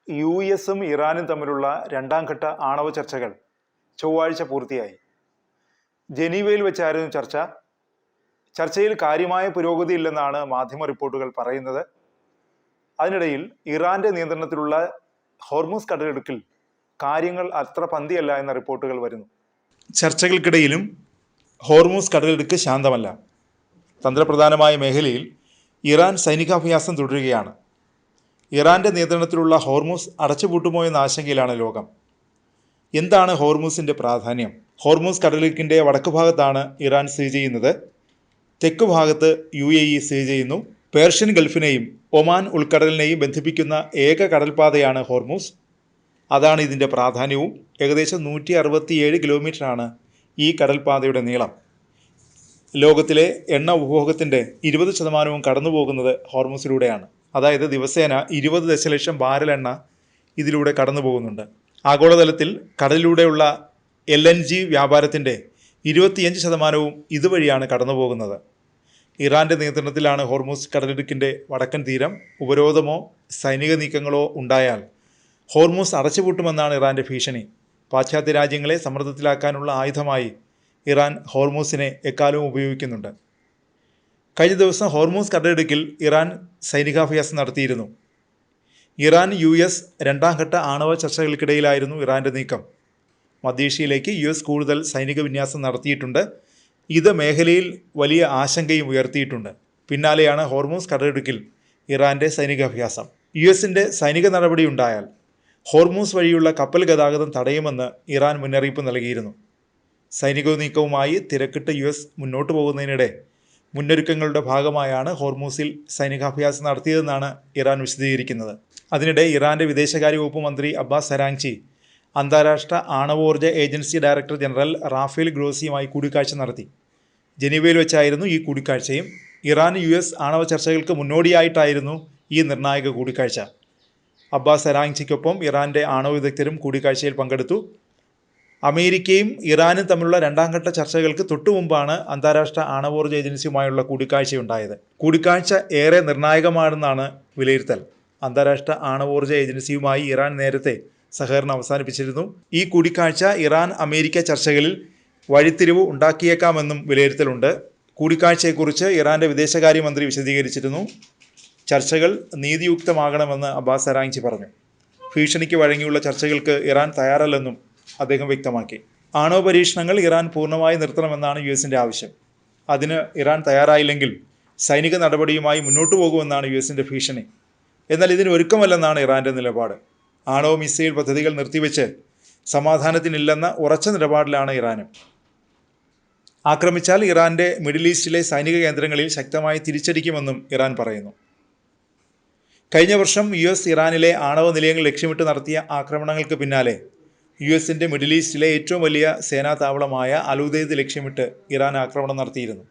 US-ഉം ഇറാനും തമ്മിലുള്ള രണ്ടാം ഘട്ട ആണവ ചർച്ചകൾ ചൊവ്വാഴ്ച പൂർത്തിയായി. ജനീവയിൽ വെച്ചായിരുന്നു ചർച്ച. ചർച്ചയിൽ കാര്യമായ പുരോഗതിയില്ലെന്നാണ് മാധ്യമ റിപ്പോർട്ടുകൾ പറയുന്നത്. അതിനിടയിൽ ഇറാന്റെ നിയന്ത്രണത്തിലുള്ള ഹോർമുസ് കടലിടുക്കിൽ കാര്യങ്ങൾ അത്ര പന്തിയല്ല എന്ന റിപ്പോർട്ടുകൾ വരുന്നു. ചർച്ചകൾക്കിടയിലും ഹോർമുസ് കടലിടുക്ക് ശാന്തമല്ല. തന്ത്രപ്രധാനമായ മേഖലയിൽ ഇറാൻ സൈനികാഭ്യാസം തുടരുകയാണ്. ഇറാന്റെ നിയന്ത്രണത്തിലുള്ള ഹോർമുസ് അടച്ചുപൂട്ടുമോ എന്ന ആശങ്കയിലാണ് ലോകം. എന്താണ് ഹോർമുസിന്റെ പ്രാധാന്യം? ഹോർമുസ് കടലിടുക്കിന്റെ വടക്കു ഭാഗത്താണ് ഇറാൻ സ്ഥിതി ചെയ്യുന്നത്. തെക്കു ഭാഗത്ത് UAE സ്ഥിതി ചെയ്യുന്നു. പേർഷ്യൻ ഗൾഫിനെയും ഒമാൻ ഉൾക്കടലിനെയും ബന്ധിപ്പിക്കുന്ന ഏക കടൽപാതയാണ് ഹോർമുസ്. അതാണ് ഇതിൻ്റെ പ്രാധാന്യവും. ഏകദേശം 167 കിലോമീറ്ററാണ് ഈ കടൽപാതയുടെ നീളം. ലോകത്തിലെ എണ്ണ ഉപഭോഗത്തിൻ്റെ 20% കടന്നു പോകുന്നത് ഹോർമുസിലൂടെയാണ്. അതായത് ദിവസേന 20 ദശലക്ഷം ബാരൽ എണ്ണ ഇതിലൂടെ കടന്നു പോകുന്നുണ്ട്. ആഗോളതലത്തിൽ കടലിലൂടെയുള്ള LNG വ്യാപാരത്തിൻ്റെ 25% ഇതുവഴിയാണ് കടന്നു പോകുന്നത്. ഇറാന്റെ നിയന്ത്രണത്തിലാണ് ഹോർമുസ് കടലിടുക്കിൻ്റെ വടക്കൻ തീരം. ഉപരോധമോ സൈനിക നീക്കങ്ങളോ ഉണ്ടായാൽ ഹോർമുസ് അടച്ചുപൂട്ടുമെന്നാണ് ഇറാന്റെ ഭീഷണി. പാശ്ചാത്യ രാജ്യങ്ങളെ സമ്മർദ്ദത്തിലാക്കാനുള്ള ആയുധമായി ഇറാൻ ഹോർമുസിനെ എക്കാലവും ഉപയോഗിക്കുന്നുണ്ട്. കഴിഞ്ഞ ദിവസം ഹോർമുസ് കടലിടുക്കിൽ ഇറാൻ സൈനികാഭ്യാസം നടത്തിയിരുന്നു. ഇറാൻ US രണ്ടാം ഘട്ട ആണവ ചർച്ചകൾക്കിടയിലായിരുന്നു ഇറാന്റെ നീക്കം. മധ്യേഷ്യയിലേക്ക് US കൂടുതൽ സൈനിക വിന്യാസം നടത്തിയിട്ടുണ്ട്. ഇത് മേഖലയിൽ വലിയ ആശങ്കയും ഉയർത്തിയിട്ടുണ്ട്. പിന്നാലെയാണ് ഹോർമുസ് കടലിടുക്കിൽ ഇറാന്റെ സൈനികാഭ്യാസം. US-ന്റെ സൈനിക നടപടി ഉണ്ടായാൽ ഹോർമുസ് വഴിയുള്ള കപ്പൽ ഗതാഗതം തടയുമെന്ന് ഇറാൻ മുന്നറിയിപ്പ് നൽകിയിരുന്നു. സൈനിക നീക്കവുമായി തിരക്കിട്ട് US മുന്നോട്ട് പോകുന്നതിനിടെ മുന്നൊരുക്കങ്ങളുടെ ഭാഗമായാണ് ഹോർമുസിൽ സൈനികാഭ്യാസം നടത്തിയതെന്നാണ് ഇറാൻ വിശദീകരിക്കുന്നത്. അതിനിടെ ഇറാന്റെ വിദേശകാര്യ വകുപ്പ് മന്ത്രി അബ്ബാസ് അരാങ്ചി അന്താരാഷ്ട്ര ആണവോർജ ഏജൻസി ഡയറക്ടർ ജനറൽ റാഫേൽ ഗ്രോസിയുമായി കൂടിക്കാഴ്ച നടത്തി. ജനീവയിൽ വെച്ചായിരുന്നു ഈ കൂടിക്കാഴ്ചയും. ഇറാൻ US ആണവ ചർച്ചകൾക്ക് മുന്നോടിയായിട്ടായിരുന്നു ഈ നിർണായക കൂടിക്കാഴ്ച. അബ്ബാസ് അരാങ്ചിക്കൊപ്പം ഇറാന്റെ ആണവ വിദഗ്ധരും കൂടിക്കാഴ്ചയിൽ പങ്കെടുത്തു. അമേരിക്കയും ഇറാനും തമ്മിലുള്ള രണ്ടാം ഘട്ട ചർച്ചകൾക്ക് തൊട്ടുമുമ്പാണ് അന്താരാഷ്ട്ര ആണവോർജ ഏജൻസിയുമായുള്ള കൂടിക്കാഴ്ചയുണ്ടായത്. കൂടിക്കാഴ്ച ഏറെ നിർണായകമാണെന്നാണ് വിലയിരുത്തൽ. അന്താരാഷ്ട്ര ആണവോർജ ഏജൻസിയുമായി ഇറാൻ നേരത്തെ സഹകരണം അവസാനിപ്പിച്ചിരുന്നു. ഈ കൂടിക്കാഴ്ച ഇറാൻ അമേരിക്ക ചർച്ചകളിൽ വഴിത്തിരിവ് ഉണ്ടാക്കിയേക്കാമെന്നും വിലയിരുത്തലുണ്ട്. കൂടിക്കാഴ്ചയെക്കുറിച്ച് ഇറാന്റെ വിദേശകാര്യമന്ത്രി വിശദീകരിച്ചിരുന്നു. ചർച്ചകൾ നീതിയുക്തമാകണമെന്ന് അബ്ബാസ് അരാങ്ചി പറഞ്ഞു. ഭീഷണിക്ക് വഴങ്ങിയുള്ള ചർച്ചകൾക്ക് ഇറാൻ തയ്യാറല്ലെന്നും അദ്ദേഹം വ്യക്തമാക്കി. ആണവ പരീക്ഷണങ്ങൾ ഇറാൻ പൂർണ്ണമായി നിർത്തണമെന്നാണ് US-ന്റെ ആവശ്യം. അതിന് ഇറാൻ തയ്യാറായില്ലെങ്കിൽ സൈനിക നടപടിയുമായി മുന്നോട്ടു പോകുമെന്നാണ് US-ന്റെ ഭീഷണി. എന്നാൽ ഇതിന് ഒരുക്കമല്ലെന്നാണ് ഇറാന്റെ നിലപാട്. ആണവ മിസൈൽ പദ്ധതികൾ നിർത്തിവെച്ച് സമാധാനത്തിനില്ലെന്ന ഉറച്ച നിലപാടിലാണ് ഇറാനും. ആക്രമിച്ചാൽ ഇറാന്റെ മിഡിൽ ഈസ്റ്റിലെ സൈനിക കേന്ദ്രങ്ങളിൽ ശക്തമായി തിരിച്ചടിക്കുമെന്നും ഇറാൻ പറയുന്നു. കഴിഞ്ഞ വർഷം US ഇറാനിലെ ആണവ നിലയങ്ങൾ ലക്ഷ്യമിട്ട് നടത്തിയ ആക്രമണങ്ങൾക്ക് പിന്നാലെ US-ന്റെ മിഡിൽ ഈസ്റ്റിലെ ഏറ്റവും വലിയ സേനാ താവളമായ അൽ ഉദൈദ് ലക്ഷ്യമിട്ട് ഇറാൻ ആക്രമണം നടത്തിയിരുന്നു.